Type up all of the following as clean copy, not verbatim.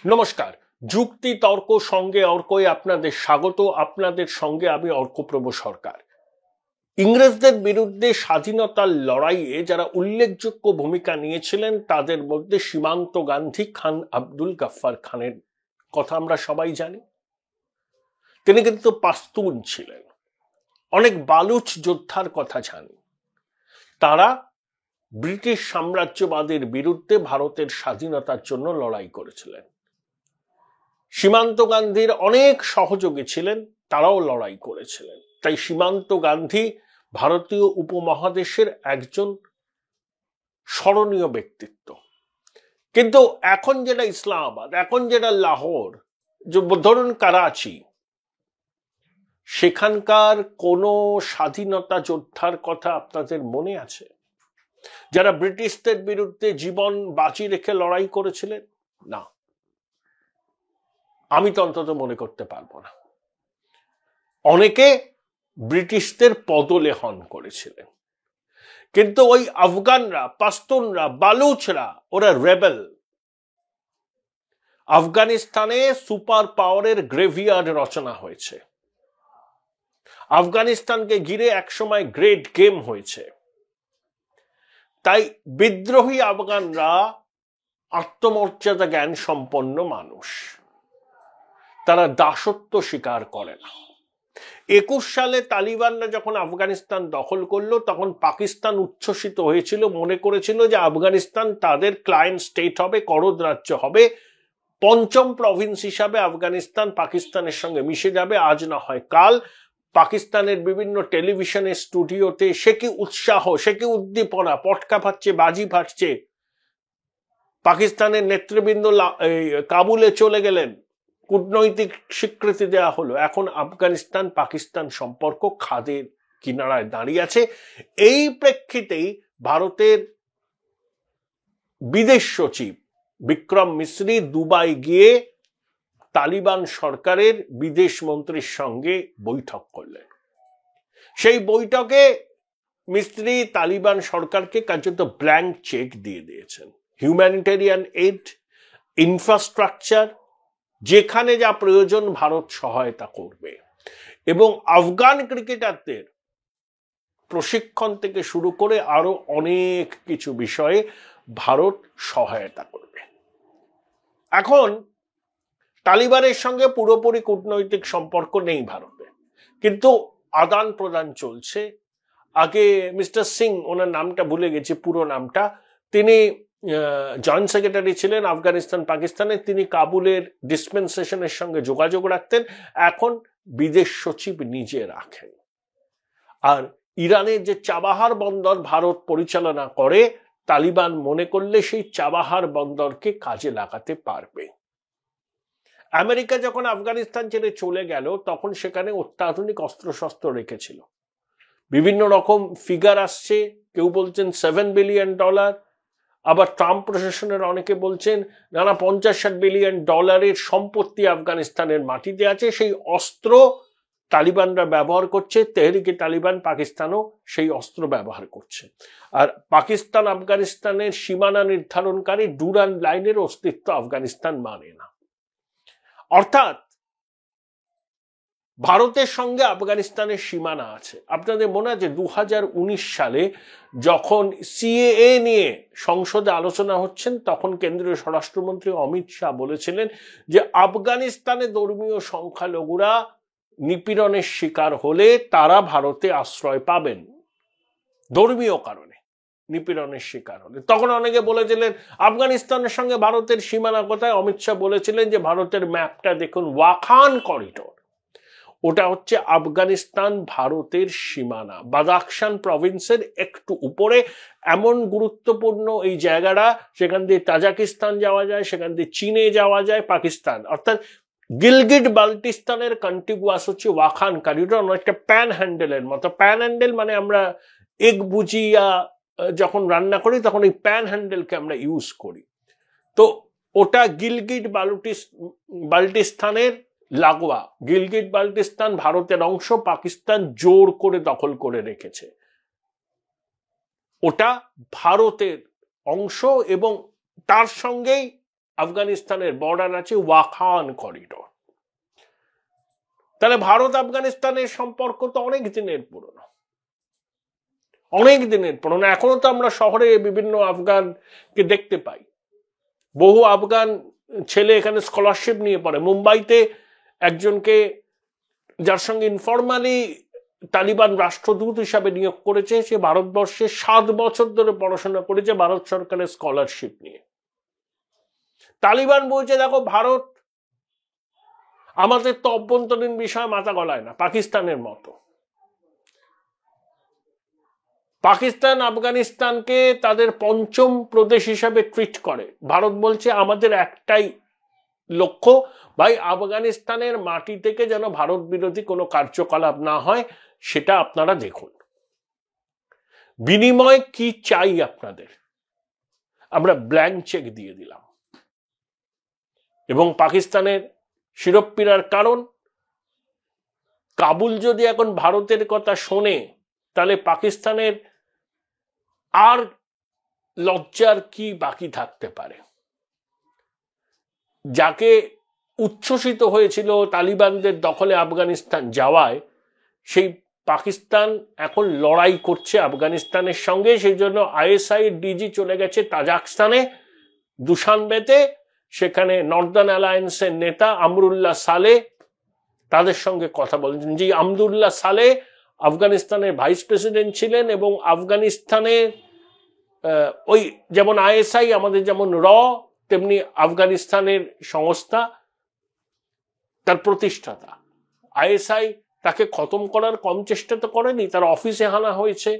নমস্কার। যুক্তি তর্ক সঙ্গে অর্কই আপনাদের স্বাগত। আপনাদের সঙ্গে আমি অর্কপ্রভ সরকার। ইংরেজদের বিরুদ্ধে স্বাধীনতার লড়াইয়ে যারা উল্লেখযোগ্য ভূমিকা নিয়েছিলেন তাদের মধ্যে সীমান্ত গান্ধী, খান আব্দুল গাফফার খানের কথা আমরা সবাই জানি। তিনি কিন্তু পাস্তুন ছিলেন। অনেক বালুচ যোদ্ধার কথা জানি। তারা ব্রিটিশ সাম্রাজ্যবাদের বিরুদ্ধে ভারতের স্বাধীনতার জন্য লড়াই করেছিলেন। সীমান্ত গান্ধীর অনেক সহযোগী ছিলেন, তারাও লড়াই করেছিলেন। তাই সীমান্ত গান্ধী ভারতীয় উপমহাদেশের একজন স্মরণীয় ব্যক্তিত্ব। কিন্তু এখন যেটা ইসলামাবাদ, এখন যেটা লাহোর, ধরুন করাচি, সেখানকার কোনো স্বাধীনতা যোদ্ধার কথা আপনাদের মনে আছে যারা ব্রিটিশদের বিরুদ্ধে জীবন বাজি রেখে লড়াই করেছিলেন? না, আমি তো অন্তত মনে করতে পারবো না। অনেকে ব্রিটিশদের পদলেহন করেছিলেন, কিন্তু ওই আফগানরা, পাস্তুনরা, বালুচরা ওরা রেবেল। আফগানিস্তানে সুপার পাওয়ারের গ্রেভিয়ার্ড রচনা হয়েছে। আফগানিস্তানকে ঘিরে একসময় গ্রেট গেম হয়েছে। তাই বিদ্রোহী আফগানরা আত্মমর্যাদা জ্ঞান সম্পন্ন মানুষ, তারা দাসত্ব স্বীকার করে না। 21 সালে তালিবানরা যখন আফগানিস্তান দখল করলো তখন পাকিস্তান উচ্ছ্বসিত হয়েছিল, মনে করেছিল যে আফগানিস্তান তাদের ক্লায়েন্ট স্টেট হবে, করদ রাজ্য হবে, পঞ্চম প্রভিন্স হিসাবে আফগানিস্তান পাকিস্তানের সঙ্গে মিশে যাবে। আজ না হয় কাল পাকিস্তানের বিভিন্ন টেলিভিশনের স্টুডিওতে সে কি উৎসাহ, সে কি উদ্দীপনা, পটকা ফাটছে, বাজি ফাটছে। পাকিস্তানের নেতৃবৃন্দ কাবুলে চলে গেলেন, কূটনৈতিক স্বীকৃতি দেওয়া হলো। এখন আফগানিস্তান পাকিস্তান সম্পর্ক খাদের কিনারায় দাঁড়িয়ে আছে। এই প্রেক্ষিতেই ভারতের বিদেশ সচিব বিক্রম মিশ্রি দুবাই গিয়ে তালিবান সরকারের বিদেশ মন্ত্রীর সঙ্গে বৈঠক করলেন। সেই বৈঠকে মিস্ত্রি তালিবান সরকারকে কার্যত ব্ল্যাঙ্ক চেক দিয়ে দিয়েছেন। হিউম্যানিটেরিয়ান এইড, ইনফ্রাস্ট্রাকচার, যেখানে যা প্রয়োজন ভারত সহায়তা করবে, এবং আফগান ক্রিকেটারদের প্রশিক্ষণ থেকে শুরু করে আরো অনেক কিছু বিষয়ে ভারত সহায়তা করবে। এখন তালিবানের সঙ্গে পুরোপুরি কূটনৈতিক সম্পর্ক নেই ভারতে, কিন্তু আদান প্রদান চলছে। আগে মিস্টার সিং, ওনার নামটা ভুলে গেছি পুরো নামটা, তিনি জয়েন্ট সেক্রেটারি ছিলেন আফগানিস্তান পাকিস্তানের। তিনি কাবুলের ডিসপেন্সেশনের সঙ্গে যোগাযোগ রাখতেন, এখন বিদেশ সচিব নিজে রাখেন। আর ইরানের যে চাবাহার বন্দর ভারত পরিচালনা করে, তালিবান মনে করলে সেই চাবাহার বন্দরকে কাজে লাগাতে পারবে। আমেরিকা যখন আফগানিস্তান ছেড়ে চলে গেল তখন সেখানে অত্যাধুনিক অস্ত্রশস্ত্র রেখেছিল। বিভিন্ন রকম ফিগার আসছে, কেউ বলছেন $7 বিলিয়ন, আবার ট্রাম্প প্রশাসনের অনেকে বলছেন নানা $50-60 বিলিয়ন সম্পত্তি আফগানিস্তানের মাটিতে আছে। সেই অস্ত্র তালিবানরা ব্যবহার করছে, তেহরিকে তালিবান পাকিস্তানও সেই অস্ত্র ব্যবহার করছে। আর পাকিস্তান আফগানিস্তানের সীমানা নির্ধারণকারী ডুরান্ড লাইনের অস্তিত্ব আফগানিস্তান মানে না। অর্থাৎ ভারতের সঙ্গে আফগানিস্তানের সীমানা আছে। আপনাদের মনে আছে 2019 সালে যখন সিএএ নিয়ে সংসদে আলোচনা হচ্ছেন তখন কেন্দ্রীয় স্বরাষ্ট্রমন্ত্রী অমিত শাহ বলেছিলেন যে আফগানিস্তানে ধর্মীয় সংখ্যালঘুরা নিপীড়নের শিকার হলে তারা ভারতে আশ্রয় পাবেন, ধর্মীয় কারণে নিপীড়নের শিকার হলে। তখন অনেকে বলেছিলেন আফগানিস্তানের সঙ্গে ভারতের সীমানা কোথায়? অমিত শাহ বলেছিলেন যে ভারতের ম্যাপটা দেখুন, ওয়াখান করিডোর, ওটা হচ্ছে আফগানিস্তান ভারতের সীমানা, বাদাখশান প্রভিন্সের একটু উপরে। এমন গুরুত্বপূর্ণ এই জায়গাটা, সেখান দিয়ে তাজিকিস্তান যাওয়া যায়, সেখান দিয়ে চীনে যাওয়া যায়, পাকিস্তান, অর্থাৎ গিলগিট বাল্টিস্তানের কন্টিগুয়াস হচ্ছে ওয়াখান করিডোর, অনেকটা প্যান হ্যান্ডেলের মতো। প্যান হ্যান্ডেল মানে আমরা এগ ভুজিয়া যখন রান্না করি তখন এই প্যান হ্যান্ডেলকে আমরা ইউজ করি। তো ওটা গিলগিট বাল্টিস্তানের লাগোয়া। গিলগিট বাল্টিস্তান ভারতের অংশ, পাকিস্তান জোর করে দখল করে রেখেছে। ওটা ভারতের অংশ এবং তার সঙ্গেই আফগানিস্তানের বর্ডার আছে ওয়াখান করিডোর। তাহলে ভারত আফগানিস্তানের সম্পর্ক তো অনেক দিনের পুরনো, অনেক দিনের পুরনো। এখনো তো আমরা শহরে বিভিন্ন আফগানকে দেখতে পাই, বহু আফগান ছেলে এখানে স্কলারশিপ নিয়ে পড়ে। মুম্বাইতে একজনকে, যার সঙ্গে ইনফরমালি তালিবান রাষ্ট্রদূত হিসাবে নিয়োগ করেছে, সে ভারতবর্ষে 7 বছর ধরে পড়াশোনা করেছে ভারত সরকারের স্কলারশিপ নিয়ে। তালিবান বলছে, দেখো ভারত আমাদের তো অভ্যন্তরীণ বিষয় মাথা গলায় না পাকিস্তানের মতো। পাকিস্তান আফগানিস্তানকে তাদের পঞ্চম প্রদেশ হিসাবে ট্রিট করে। ভারত বলছে আমাদের একটাই লক্ষ্য, ভাই আফগানিস্তানের মাটি থেকে যেন ভারত বিরোধী কোনো কার্যকলাপ না হয়, সেটা আপনারা দেখুন। বিনিময় কি চাই আপনাদের, আমরা ব্ল্যাঙ্ক চেক দিয়ে দিলাম। এবং পাকিস্তানের শিরোপীড়ার কারণ, কাবুল যদি এখন ভারতের কথা শোনে, তাহলে পাকিস্তানের আর লজ্জার কি বাকি থাকতে পারে? যাকে উচ্ছ্বসিত হয়েছিল তালিবানদের দখলে আফগানিস্তান যাওয়ায়, সেই পাকিস্তান এখন লড়াই করছে আফগানিস্তানের সঙ্গে। সেই জন্য আইএসআই ডিজি চলে গেছে তাজাকস্তানে, দুশানবেতে। সেখানে নর্দার্ন অ্যালায়েন্সের নেতা আমরুল্লাহ সালে তাদের সঙ্গে কথা বলেছেন। যে আমরুল্লাহ সালে আফগানিস্তানের ভাইস প্রেসিডেন্ট ছিলেন এবং আফগানিস্তানে ওই যেমন আইএসআই আমাদের যেমন র, তেমনি আফগানিস্তানের সংস্থা, তার প্রতিষ্ঠাতা। আইএসআই তাকে খতম করার কম চেষ্টা তো করেনি, তার অফিসে হানা হয়েছে,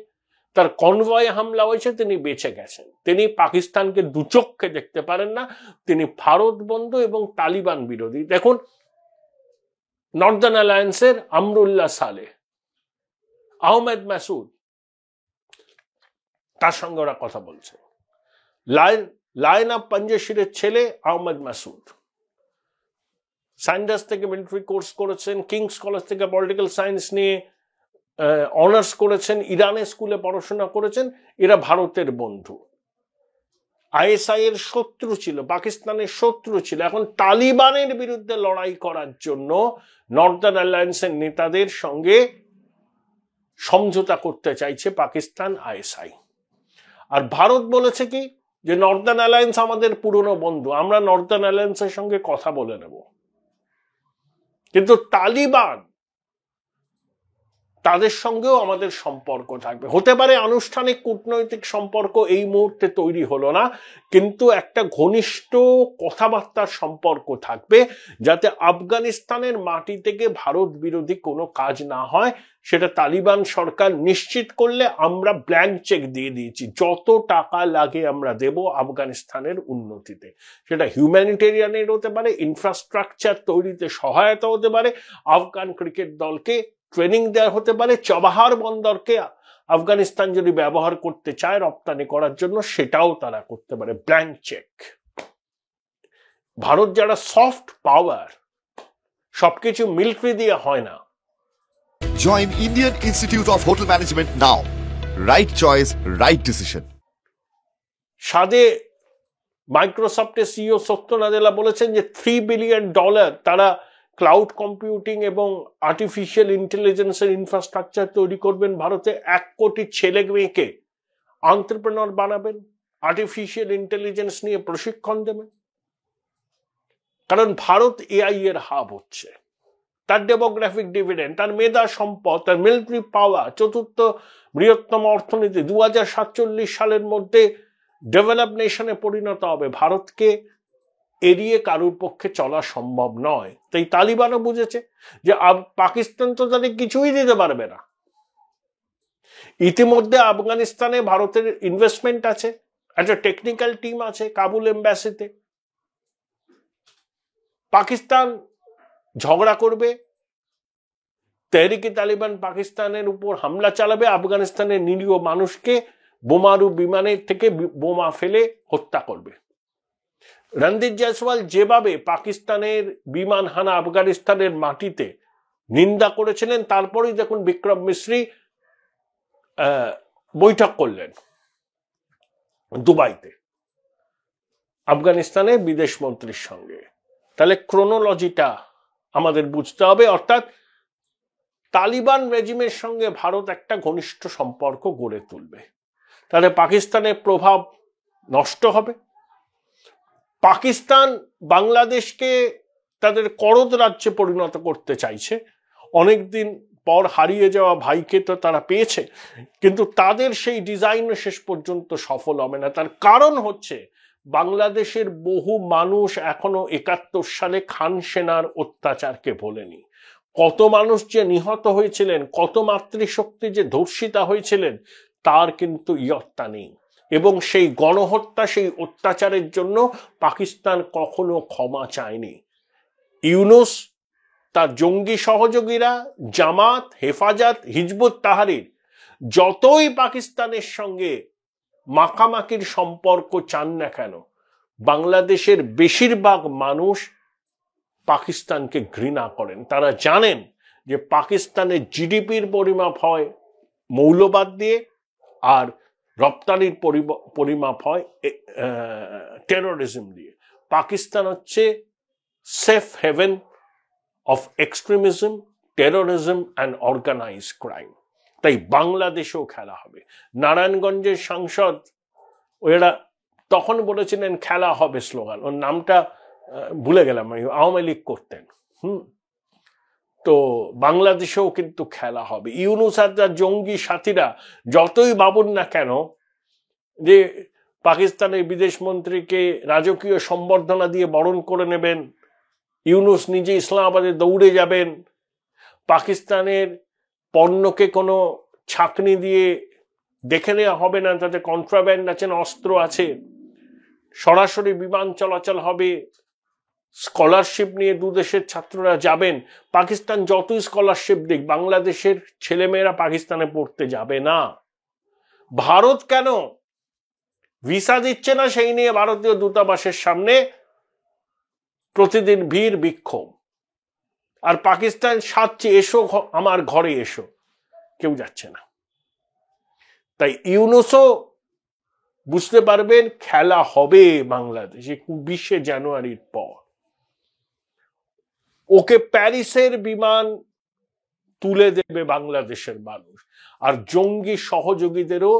তার কনভয়ে হামলা হয়েছে, তিনি বেঁচে গেছেন। তিনি পাকিস্তানকে দুচক্ষে দেখতে পারেন না, তিনি ভারত বন্ধু এবং তালিবান বিরোধী। দেখুন নর্দার্ন অ্যালায়েন্সের আমরুল্লাহ সালে, আহমেদ মাসুদ, তার সঙ্গে ওরা কথা বলছে। লায়ন অফ পঞ্জশিরের ছেলে আহমেদ মাসুদ সাইন্ডাস থেকে মিলিটারি কোর্স করেছেন, কিংস কলেজ থেকে পলিটিক্যাল সায়েন্স নিয়ে অনার্স করেছেন, ইরানের স্কুলে পড়াশোনা করেছেন। এরা ভারতের বন্ধু, আইএসআই এর শত্রু ছিল, পাকিস্তানের শত্রু ছিল। এখন তালিবানের বিরুদ্ধে লড়াই করার জন্য নর্দার্ন অ্যালায়েন্সের নেতাদের সঙ্গে সমঝোতা করতে চাইছে পাকিস্তান, আইএসআই। আর ভারত বলেছে কি, যে নর্দার্ন অ্যালায়েন্স আমাদের পুরনো বন্ধু, আমরা নর্দার্ন অ্যালায়েন্সের সঙ্গে কথা বলে নেব। কিন্তু তালিবান, তাদের সঙ্গেও আমাদের সম্পর্ক থাকবে। হতে পারে আনুষ্ঠানিক কূটনৈতিক সম্পর্ক এই মুহূর্তে তৈরি হলো না, কিন্তু একটা ঘনিষ্ঠ কথাবার্তার সম্পর্ক থাকবে, যাতে আফগানিস্তানের মাটি থেকে ভারত বিরোধী কোনো কাজ না হয়। সেটা তালিবান সরকার নিশ্চিত করলে আমরা ব্ল্যাঙ্ক চেক দিয়ে দিয়েছি, যত টাকা লাগে আমরা দেব আফগানিস্তানের উন্নতিতে। সেটা হিউম্যানিটেরিয়ানের হতে পারে, ইনফ্রাস্ট্রাকচার তৈরিতে সহায়তা হতে পারে, আফগান ক্রিকেট দলকে ট্রেনিং দেওয়া হতে পারে, চাবাহার বন্দরকে আফগানিস্তান যদি ব্যবহার করতে চায় রপ্তানি করার জন্য, সেটাও তারা করতে পারে। Blank cheque. ভারত যারা সফট পাওয়ার, সবকিছু মিলিটারি দিয়ে হয় না। Join Indian Institute of Hotel Management now. Right choice, right decision. সাদে মাইক্রোসফটের সিইও সত্য নাদেলা বলেছেন যে $3 বিলিয়ন তারা ক্লাউড কম্পিউটিং এবং আর্টিফিশিয়াল ইন্টেলিজেন্সের ইনফ্রাস্ট্রাকচার তৈরি করবেন ভারতে। 1 কোটি ছেলে মেয়েকে এন্টারপ্রেনার বানাবেন, আর্টিফিশিয়াল ইন্টেলিজেন্স নিয়ে প্রশিক্ষণ দেবেন। কারণ ভারত এআই এর হাব হচ্ছে। তার ডেমোগ্রাফিক ডিভিডেন্ড, তার মেধা সম্পদ, তার মিলিটারি পাওয়ার, চতুর্থ বৃহত্তম অর্থনীতি 2047 সালের মধ্যে ডেভেলপ নেশনে পরিণত হবে। ভারতকে এড়িয়ে কারুর পক্ষে চলা সম্ভব নয়। তাই তালিবানও বুঝেছে যে পাকিস্তান তো তাদের কিছুই দিতে পারবে না। ইতিমধ্যে আফগানিস্তানে ভারতের ইনভেস্টমেন্ট আছে, একটা টেকনিক্যাল টিম আছে কাবুল এম্বাসিতে। পাকিস্তান ঝগড়া করবে, তেহরিকে তালিবান পাকিস্তানের উপর হামলা চালাবে, আফগানিস্তানের নিরীহ মানুষকে বোমারু বিমানের থেকে বোমা ফেলে হত্যা করবে। রণদীপ জয়সওয়াল যেভাবে পাকিস্তানের বিমান হানা আফগানিস্তানের মাটিতে নিন্দা করেছিলেন, তারপরেই দেখুন বিক্রম মিশ্রি বৈঠক করলেন দুবাইতে। আফগানিস্তানের বিদেশ মন্ত্রীর সঙ্গে। তাহলে ক্রোনোলজিটা আমাদের বুঝতে হবে, অর্থাৎ তালিবান রেজিমের সঙ্গে ভারত একটা ঘনিষ্ঠ সম্পর্ক গড়ে তুলবে, তাহলে পাকিস্তানের প্রভাব নষ্ট হবে। পাকিস্তান বাংলাদেশকে তাদের করদ রাজ্যে পরিণত করতে চাইছে, অনেকদিন পর হারিয়ে যাওয়া ভাইকে তো তারা পেয়েছে, কিন্তু তাদের সেই ডিজাইন শেষ পর্যন্ত সফল হবে না। তার কারণ হচ্ছে বাংলাদেশের বহু মানুষ এখনো 71 সালে খান সেনার অত্যাচারকে ভোলেনি। কত মানুষ যে নিহত হয়েছিলেন, কত মাতৃশক্তি যে ধর্ষিতা হয়েছিলেন, তার কিন্তু ইয়ত্তা নেই। এবং সেই গণহত্যা, সেই অত্যাচারের জন্য পাকিস্তান কখনো ক্ষমা চায়নি। ইউনূস, তার জঙ্গি সহযোগীরা, জামাত, হেফাজত, হিজবুত তাহরির যতই পাকিস্তানের সঙ্গে মাখামাখির সম্পর্ক চান না কেন, বাংলাদেশের বেশিরভাগ মানুষ পাকিস্তানকে ঘৃণা করেন। তারা জানেন যে পাকিস্তানের জিডিপির পরিমাপ হয় মৌলবাদ দিয়ে, আর রপ্তানির পরিমাপ হয় টেরোরিজম দিয়ে। পাকিস্তান হচ্ছে safe haven of extremism, terrorism and organised crime. তাই বাংলাদেশেও খেলা হবে। নারায়ণগঞ্জের সাংসদ ওরা তখন বলেছিলেন খেলা হবে স্লোগান, ওর নামটা ভুলে গেলাম, আওয়ামী লীগ করতেন। তো বাংলাদেশেও কিন্তু খেলা হবে। ইউনূস আর তার জঙ্গি সাথীরা যতই ভাবুন না কেন যে পাকিস্তানের বিদেশ মন্ত্রীকে রাজকীয় সম্বর্ধনা দিয়ে বরণ করে নেবেন, ইউনূস নিজে ইসলামাবাদে দৌড়ে যাবেন, পাকিস্তানের পণ্যকে কোনো ছাঁকনি দিয়ে দেখে নেওয়া হবে না তাতে কন্ট্রাব্যান্ড আছে না অস্ত্র আছে, সরাসরি বিমান চলাচল হবে, স্কলারশিপ নিয়ে দুদেশের ছাত্ররা যাবেন। পাকিস্তান যতই স্কলারশিপ দিক, বাংলাদেশের ছেলেমেয়েরা পাকিস্তানে পড়তে যাবে না। ভারত কেন ভিসা দিচ্ছে না সেই নিয়ে ভারতীয় দূতাবাসের সামনে প্রতিদিন ভিড় বিক্ষোভ, আর পাকিস্তান সাথে এসো আমার ঘরে এসো, কেউ যাচ্ছে না। তাই ইউনূসও বুঝতে পারবেন খেলা হবে বাংলাদেশে 20শে জানুয়ারির পর। ওকে প্যারিসের বিমান তুলে দেবে বাংলাদেশের মানুষ, আর জঙ্গি সহযোগীদেরও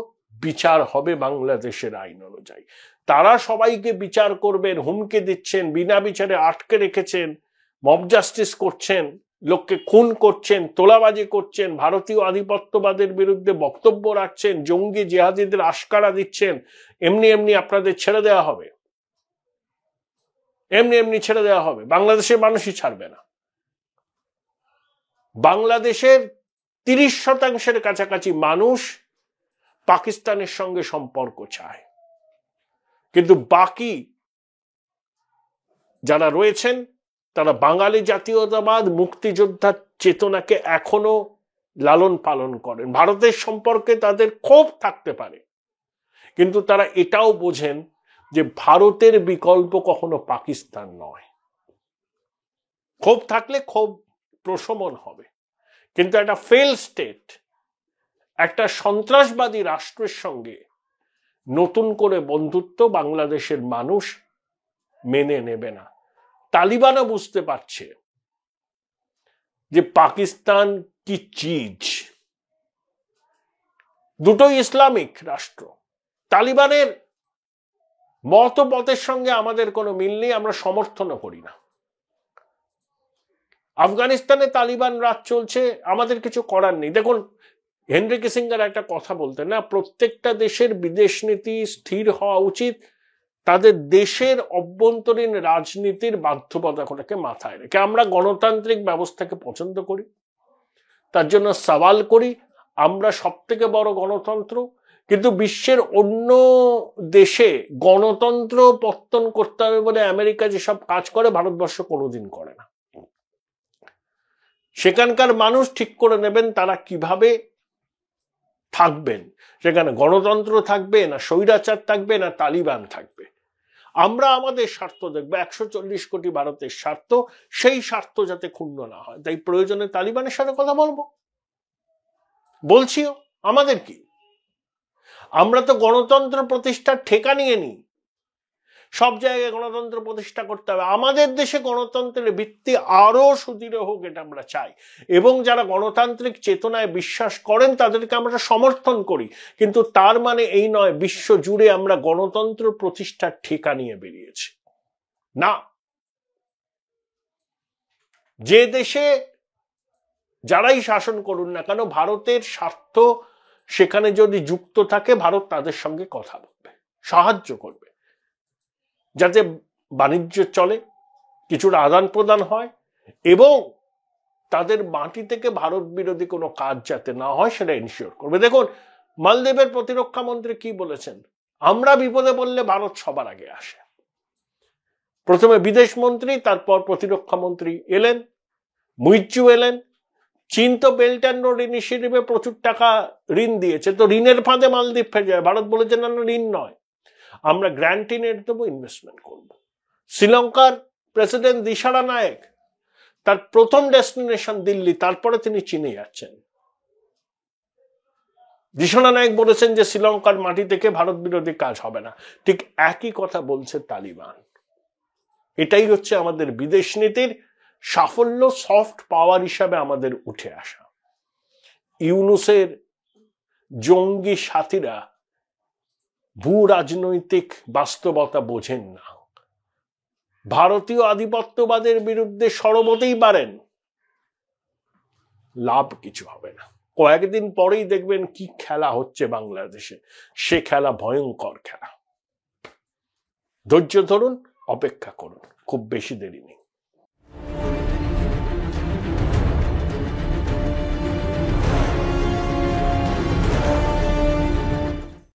বিচার হবে বাংলাদেশের আইন অনুযায়ী। তারা সবাইকে বিচার করবেন, হুমকি দিচ্ছেন, বিনা বিচারে আটকে রেখেছেন, মব জাস্টিস করছেন, লোককে খুন করছেন, তোলাবাজি করছেন, ভারতীয় আধিপত্যবাদের বিরুদ্ধে বক্তব্য রাখছেন, জঙ্গি জিহাদিদের আশকারা দিচ্ছেন, এমনি এমনি আপনাদের ছেড়ে দেওয়া হবে, এমনি এমনি ছেড়ে দেওয়া হবে। বাংলাদেশের মানুষই ছাড়বে না। বাংলাদেশের 30% কাছাকাছি মানুষ পাকিস্তানের সঙ্গে সম্পর্ক চায়, কিন্তু বাকি যারা রয়েছেন তারা বাঙালি জাতীয়তাবাদ, মুক্তিযোদ্ধার চেতনাকে এখনো লালন পালন করেন। ভারতের সম্পর্কে তাদের ক্ষোভ থাকতে পারে, কিন্তু তারা এটাও বোঝেন যে ভারতের বিকল্প কখনো পাকিস্তান নয়। ক্ষোভ থাকলে ক্ষোভ প্রশমন হবে, কিন্তু একটা ফেল স্টেট, একটা সন্ত্রাসবাদী রাষ্ট্রের সঙ্গে নতুন করে বন্ধুত্ব বাংলাদেশের মানুষ মেনে নেবে না। তালিবানও বুঝতে পারছে যে পাকিস্তান কি চিজ। দুটোই ইসলামিক রাষ্ট্র। তালিবানের মতপথের সঙ্গে আমাদের কোনো মিল নেই, আমরা সমর্থনও করি না। আফগানিস্তানে তালিবান রাজ চলছে, আমাদের কিছু করার নেই। দেখুন, হেনরি কিসিঙ্গার একটা কথা বলতেন না, প্রত্যেকটা দেশের বিদেশ নীতি স্থির হওয়া উচিত তাদের দেশের অভ্যন্তরীণ রাজনীতির বাধ্যবাধকতাকে মাথায় রেখে। আমরা গণতান্ত্রিক ব্যবস্থাকে পছন্দ করি, তার জন্য সওয়াল করি আমরা সবথেকে বড় গণতন্ত্র, কিন্তু বিশ্বের অন্য দেশে গণতন্ত্র পত্তন করতে হবে বলে আমেরিকা যেসব কাজ করে ভারতবর্ষ কোনোদিন করে না। সেখানকার মানুষ ঠিক করে নেবেন তারা কিভাবে থাকবেন, সেখানে গণতন্ত্র থাকবে না স্বৈরাচার থাকবে না তালিবান থাকবে। আমরা আমাদের স্বার্থ দেখবো, 140 কোটি ভারতের স্বার্থ, সেই স্বার্থ যাতে ক্ষুণ্ণ না হয়। তাই প্রয়োজনে তালিবানের সাথে কথা বলবো, বলছিও। আমাদের কি, আমরা তো গণতন্ত্র প্রতিষ্ঠার ঠেকা নিয়ে নিই। সব জায়গায় গণতন্ত্র প্রতিষ্ঠা করতে হবে। আমাদের দেশে গণতন্ত্রের ভিত্তি আরো সুদৃঢ় হোক, এটা আমরা চাই, এবং যারা গণতান্ত্রিক চেতনায় বিশ্বাস করেন তাদেরকে আমরা সমর্থন করি। কিন্তু তার মানে এই নয় বিশ্ব জুড়ে আমরা গণতন্ত্র প্রতিষ্ঠার ঠিকা নিয়ে বেরিয়েছি। না, যে দেশে যারাই শাসন করুন না কেন, ভারতের স্বার্থ সেখানে যদি যুক্ত থাকে, ভারত তাদের সঙ্গে কথা বলবে, সাহায্য করবে, যাতে বাণিজ্য চলে, কিছুটা আদান প্রদান হয়, এবং তাদের মাটি থেকে ভারত বিরোধী কোনো কাজ যাতে না হয় সেটা এনশিওর করবে। দেখুন মালদ্বীপের প্রতিরক্ষা মন্ত্রী কি বলেছেন, আমরা বিপদে পড়লে ভারত সবার আগে আসে। প্রথমে বিদেশ মন্ত্রী, তারপর প্রতিরক্ষা মন্ত্রী এলেন, মুইজ্জু এলেন। চীন তো বেল্ট অ্যান্ড রোড ইনিশিয়েটিভে প্রচুর টাকা ঋণ দিয়েছে, তো ঋণের ফাঁদে মালদ্বীপ ফেলে যায়। ভারত বলেছে না, ঋণ নয়, আমরা গ্র্যান্টিং এড দেবো, ইনভেস্টমেন্ট করব। শ্রীলঙ্কার প্রেসিডেন্ট দিশারা নায়েক, তার প্রথম ডেস্টিনেশন দিল্লি, তারপরে তিনি চীনে যাচ্ছেন। দিশারা নায়েক বলেছেন যে শ্রীলঙ্কার মাটি থেকে ভারত বিরোধী কাজ হবে না। ঠিক একই কথা বলছে তালিবান। এটাই হচ্ছে আমাদের বিদেশ নীতির সাফল্য, সফট পাওয়ার হিসাবে আমাদের উঠে আসা। ইউনূসের জঙ্গি সাথীরা ভূ রাজনৈতিক বাস্তবতা বোঝেন না, ভারতীয় আধিপত্যবাদের বিরুদ্ধে সরব হতেই পারেন, লাভ কিছু হবে না। কয়েকদিন পরেই দেখবেন কি খেলা হচ্ছে বাংলাদেশে, সে খেলা ভয়ঙ্কর খেলা। ধৈর্য ধরুন, অপেক্ষা করুন, খুব বেশি দেরি নেই।